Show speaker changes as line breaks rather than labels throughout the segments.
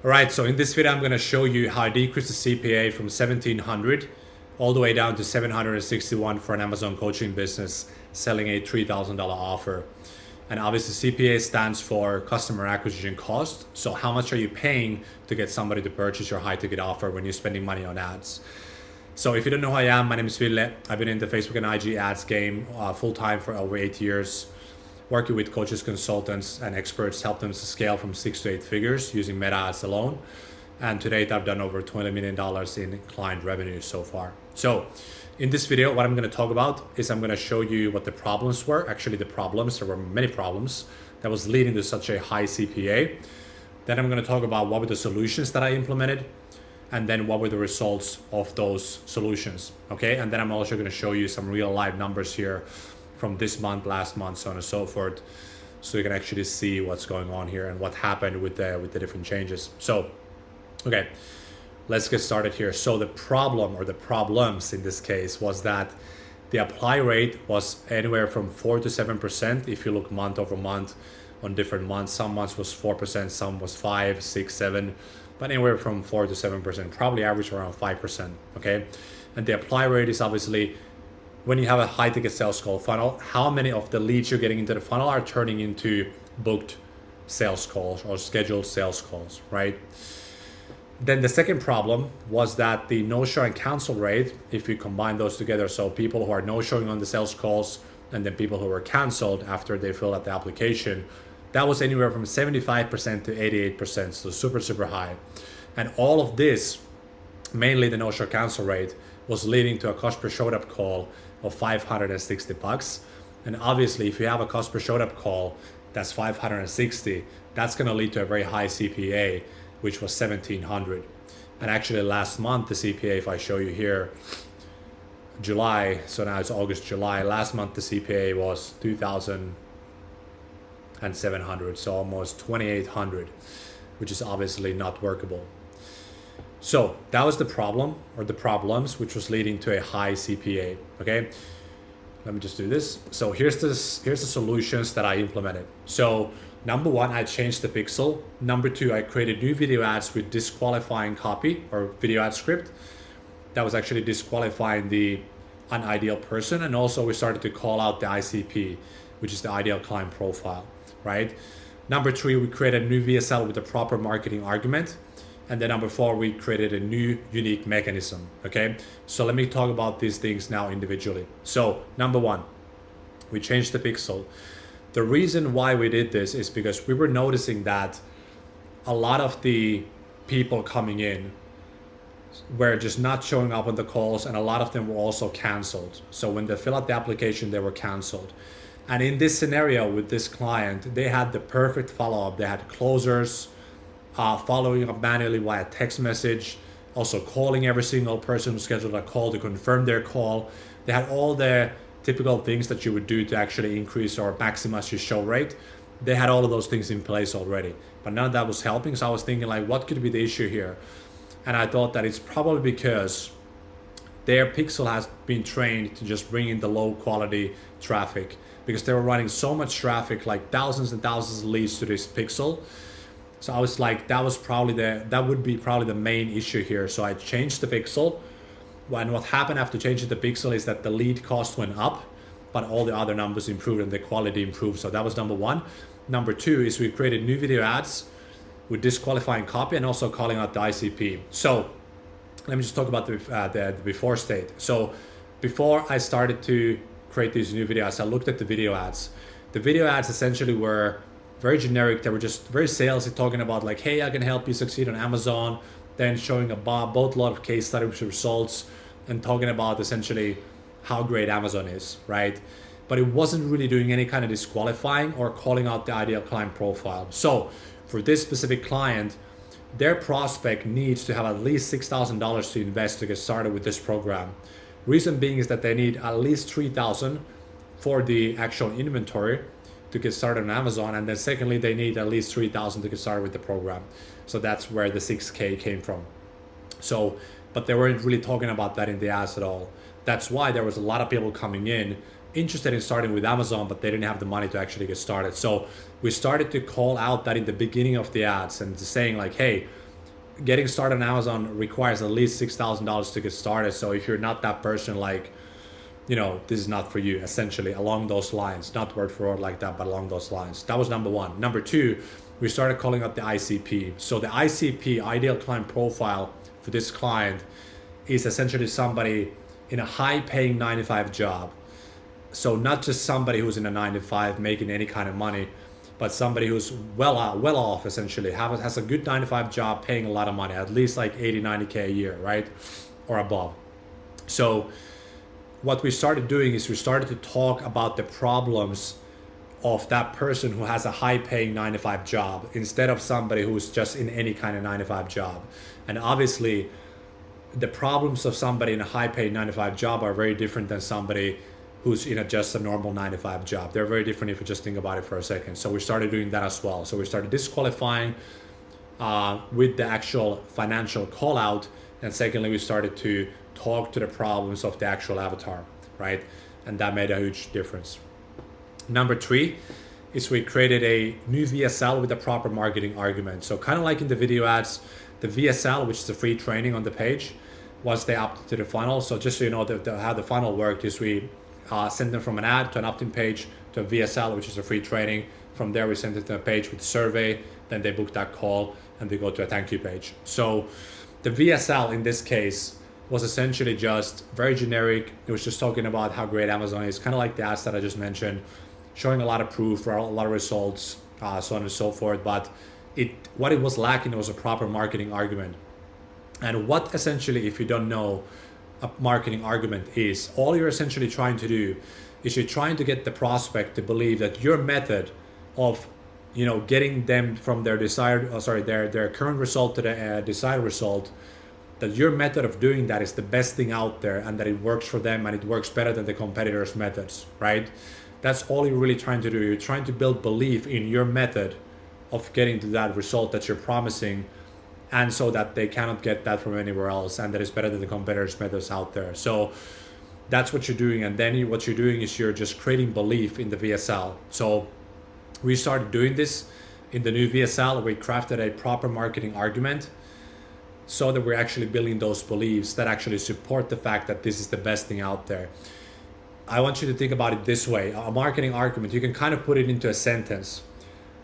All right, so in this video, I'm going to show you how I decreased the CPA from 1700 all the way down to 761 for an Amazon coaching business selling a $3,000 offer. And obviously CPA stands for customer acquisition cost. So how much are you paying to get somebody to purchase your high ticket offer when you're spending money on ads? So if you don't know who I am, my name is Ville. I've been in the Facebook and IG ads game full time for over 8 years. Working with coaches, consultants, and experts, help them to scale from 6 to 8 figures using Meta ads alone. And to date, I've done over $20 million in client revenue so far. So in this video, what I'm going to talk about is I'm going to show you what the problems were. Actually, there were many problems that was leading to such a high CPA. Then I'm going to talk about what were the solutions that I implemented, and then what were the results of those solutions. Okay, and then I'm also going to show you some real life numbers here from this month, last month, so on and so forth, so you can actually see what's going on here and what happened with the different changes. So, okay, let's get started here. So the problem, or the problems in this case, was that the apply rate was anywhere from 4 to 7% if you look month over month on different months. Some months was 4%, some was 5, 6, 7, but anywhere from 4 to 7%, probably average around 5%, okay? And the apply rate is obviously when you have a high ticket sales call funnel, how many of the leads you're getting into the funnel are turning into booked sales calls or scheduled sales calls, right? Then the second problem was that the no-show and cancel rate, if you combine those together, so people who are no-showing on the sales calls and then people who were canceled after they fill out the application, that was anywhere from 75% to 88%, so super, super high. And all of this, mainly the no-show cancel rate, was leading to a cost per showed up call of $560. And obviously, if you have a cost per showed up call that's 560, that's going to lead to a very high CPA, which was 1700. And actually last month, the CPA, if I show you here, July, so now it's August, July, last month the CPA was 2,700, so almost 2,800, which is obviously not workable. So that was the problem, or the problems, which was leading to a high CPA. Okay, let me just do this. So here's the solutions that I implemented. So number one, I changed the pixel. Number two, I created new video ads with disqualifying copy or video ad script that was actually disqualifying the unideal person. And also we started to call out the ICP, which is the ideal client profile, right? Number three, we created a new VSL with a proper marketing argument. And then number four, we created a new unique mechanism, okay? So let me talk about these things now individually. So number one, we changed the pixel. The reason why we did this is because we were noticing that a lot of the people coming in were just not showing up on the calls, and a lot of them were also canceled. So when they fill out the application, they were canceled. And in this scenario with this client, they had the perfect follow-up. They had closers, following up manually via text message, also calling every single person who scheduled a call to confirm their call. They had all the typical things that you would do to actually increase or maximize your show rate. They had all of those things in place already, but none of that was helping. So I was thinking, like, what could be the issue here? And I thought that it's probably because their pixel has been trained to just bring in the low quality traffic, because they were running so much traffic, like thousands and thousands of leads to this pixel. So I was like, that would be probably the main issue here. So I changed the pixel. And what happened after changing the pixel is that the lead cost went up, but all the other numbers improved and the quality improved. So that was number one. Number two is we created new video ads with disqualifying copy and also calling out the ICP. So let me just talk about the before state. So before I started to create these new video ads, I looked at the video ads. The video ads essentially were very generic. They were just very salesy, talking about like, hey, I can help you succeed on Amazon, then showing a boatload of case studies results and talking about essentially how great Amazon is, right? But it wasn't really doing any kind of disqualifying or calling out the ideal client profile. So for this specific client, their prospect needs to have at least $6,000 to invest to get started with this program. Reason being is that they need at least $3,000 for the actual inventory to get started on Amazon, and then secondly, they need at least $3,000 to get started with the program. So that's where the 6K came from. So, but they weren't really talking about that in the ads at all. That's why there was a lot of people coming in interested in starting with Amazon, but they didn't have the money to actually get started. So we started to call out that in the beginning of the ads and saying like, hey, getting started on Amazon requires at least $6,000 to get started. So if you're not that person, like, this is not for you, essentially, along those lines. Not word for word like that, but along those lines. That was number one. Number two, we started calling out the ICP. So the ICP, ideal client profile, for this client is essentially somebody in a high-paying 9-to-5 job. So not just somebody who's in a 9-to-5 making any kind of money, but somebody who's well off, essentially, has a good 9-to-5 job paying a lot of money, at least like 80, 90K a year, right? Or above. So what we started doing is we started to talk about the problems of that person who has a high-paying 9-to-5 job instead of somebody who's just in any kind of 9-to-5 job. And obviously, the problems of somebody in a high-paid 9-to-5 job are very different than somebody who's in just a normal 9-to-5 job. They're very different if you just think about it for a second. So we started doing that as well. So we started disqualifying with the actual financial call out. And secondly, we started to talk to the problems of the actual avatar, right? And that made a huge difference. Number three is we created a new VSL with a proper marketing argument. So kind of like in the video ads, the VSL, which is the free training on the page, once they opt to the funnel. So just so you know how the funnel worked is we send them from an ad to an opt-in page to a VSL, which is a free training. From there, we send it to a page with a survey. Then they book that call and they go to a thank you page. So the VSL in this case was essentially just very generic. It was just talking about how great Amazon is, kind of like the ads that I just mentioned, showing a lot of proof, a lot of results, so on and so forth. But what it was lacking was a proper marketing argument. And what essentially, if you don't know a marketing argument is, all you're essentially trying to do is you're trying to get the prospect to believe that your method of getting them from their their current result to the desired result, that your method of doing that is the best thing out there and that it works for them and it works better than the competitors' methods, right? That's all you're really trying to do. You're trying to build belief in your method of getting to that result that you're promising, and so that they cannot get that from anywhere else and that is better than the competitors' methods out there. So that's what you're doing. And then what you're doing is you're just creating belief in the VSL. So we started doing this in the new VSL. We crafted a proper marketing argument so that we're actually building those beliefs that actually support the fact that this is the best thing out there. I want you to think about it this way. A marketing argument, you can kind of put it into a sentence.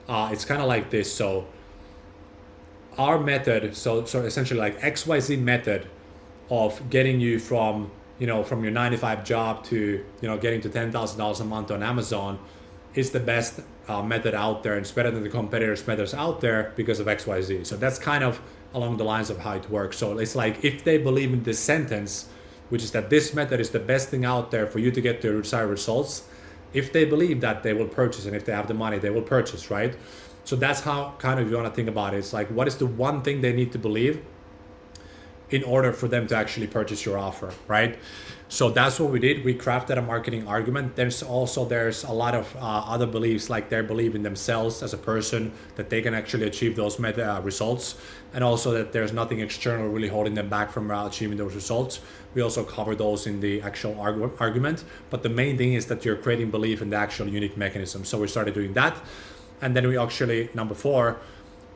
It's kind of like this. So our method, so essentially like XYZ method of getting you from your 9-to-5 job to getting to $10,000 a month on Amazon is the best method out there, and it's better than the competitors' methods out there because of XYZ. So that's kind of along the lines of how it works. So it's like if they believe in this sentence, which is that this method is the best thing out there for you to get the desired results, if they believe that, they will purchase, and if they have the money, they will purchase, right? So that's how kind of you want to think about it. It's like, what is the one thing they need to believe in order for them to actually purchase your offer, right? So that's what we did. We crafted a marketing argument. There's a lot of other beliefs, like they believe in themselves as a person, that they can actually achieve those results, and also that there's nothing external really holding them back from achieving those results. We also cover those in the actual argument, but the main thing is that you're creating belief in the actual unique mechanism. So we started doing that, and then we actually, number 4,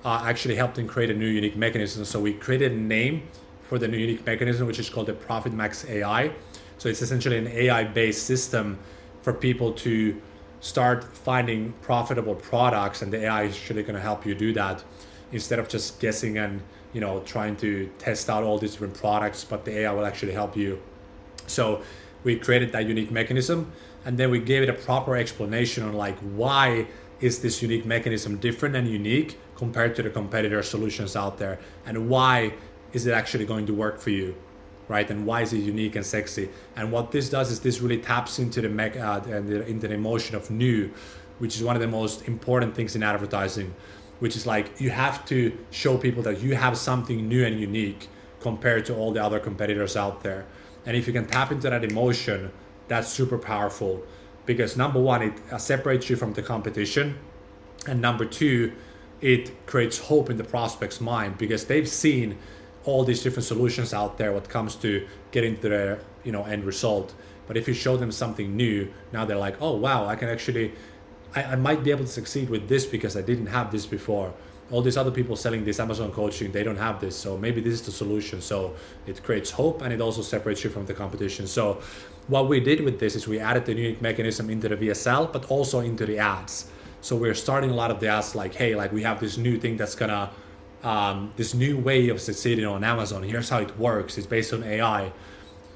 actually helped them create a new unique mechanism. So we created a name for the new unique mechanism, which is called the Profit Max AI. So it's essentially an AI-based system for people to start finding profitable products, and the AI is actually going to help you do that instead of just guessing and trying to test out all these different products, but the AI will actually help you. So we created that unique mechanism, and then we gave it a proper explanation on like why is this unique mechanism different and unique compared to the competitor solutions out there, and why is it actually going to work for you, right? And why is it unique and sexy? And what this does is this really taps into into the emotion of new, which is one of the most important things in advertising, which is like you have to show people that you have something new and unique compared to all the other competitors out there. And if you can tap into that emotion, that's super powerful, because number 1, it separates you from the competition, and number 2, it creates hope in the prospect's mind, because they've seen all these different solutions out there when it comes to getting to their end result. But if you show them something new, now they're like, oh wow, I can actually I might be able to succeed with this because I didn't have this before, all these other people selling this Amazon coaching, they don't have this. So maybe this is the solution. So it creates hope, and it also separates you from the competition. So what we did with this is we added the unique mechanism into the VSL, but also into the ads. So we're starting a lot of the ads like, hey, like we have this new thing that's gonna, this new way of succeeding on Amazon. Here's how it works. It's based on AI.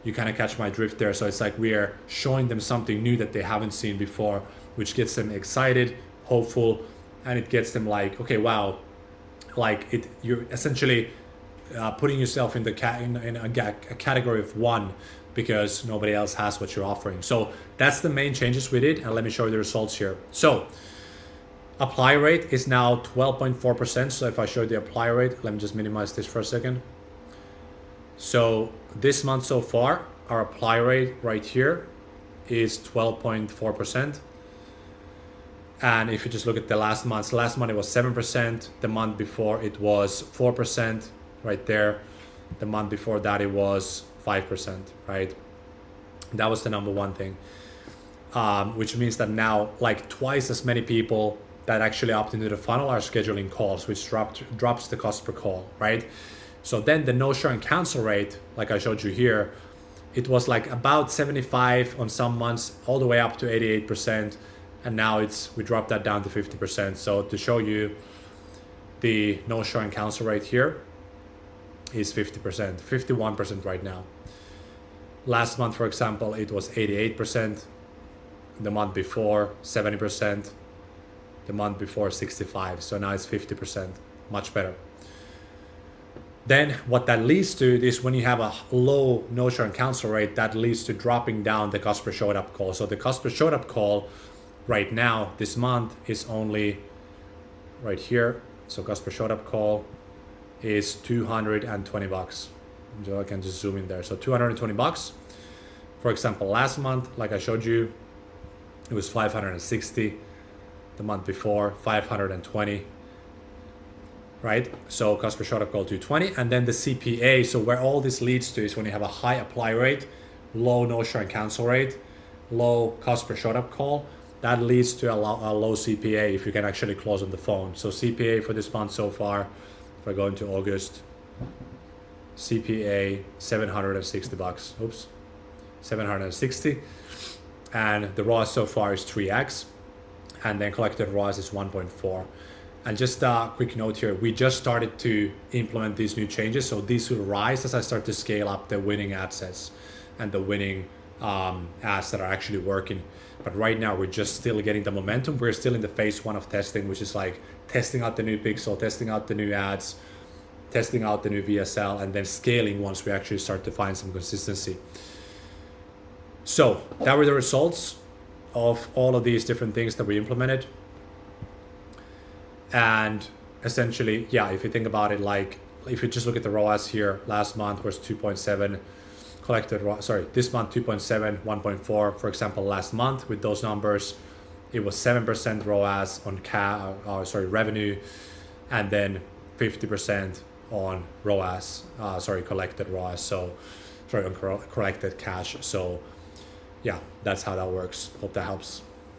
You kind of catch my drift there. So it's like we're showing them something new that they haven't seen before, which gets them excited, hopeful, and it gets them like, okay, wow, like it, you're essentially putting yourself in the in a category of one because nobody else has what you're offering. So that's the main changes we did, and let me show you the results here. So apply rate is now 12.4%. So if I show you the apply rate, let me just minimize this for a second. So this month so far, our apply rate right here is 12.4%. And if you just look at the last month it was 7%. The month before it was 4% right there. The month before that it was 5%, right? That was the number one thing, which means that now like twice as many people that actually opt into the funnel are scheduling calls, which drops the cost per call, right? So then the no-show and cancel rate, like I showed you here, it was like about 75 on some months, all the way up to 88%. And now we dropped that down to 50%. So to show you the no-show and cancel rate here is 50%, 51% right now. Last month, for example, it was 88%. The month before, 70%. The month before, 65%. So now it's 50%, much better. Then what that leads to is when you have a low no-show and cancel rate, that leads to dropping down the cost per showed up call. So the cost per showed up call right now, this month, is only right here. So cost per showed up call is $220. So I can just zoom in there. So $220. For example, last month, like I showed you, it was 560. The month before, 520. Right? So cost per showed up call 220. And then the CPA, so where all this leads to is when you have a high apply rate, low no-show and cancel rate, low cost per showed up call, that leads to a low CPA if you can actually close on the phone. So CPA for this month so far, if I go into August, CPA $760. Oops, 760. And the ROAS so far is 3x. And then collected ROAS is 1.4. And just a quick note here, we just started to implement these new changes. So these will rise as I start to scale up the winning ad sets and the winning ads that are actually working. But right now we're just still getting the momentum. We're still in the phase 1 of testing, which is like testing out the new pixel, testing out the new ads, testing out the new VSL, and then scaling once we actually start to find some consistency. So that were the results of all of these different things that we implemented. And essentially, yeah, if you think about it, like if you just look at the ROAS here, last month was 2.7 collected, this month 2.7, 1.4. For example, last month with those numbers, it was 7% ROAS on revenue, and then 50% on ROAS, collected ROAS. So, on collected cash. So yeah, that's how that works. Hope that helps.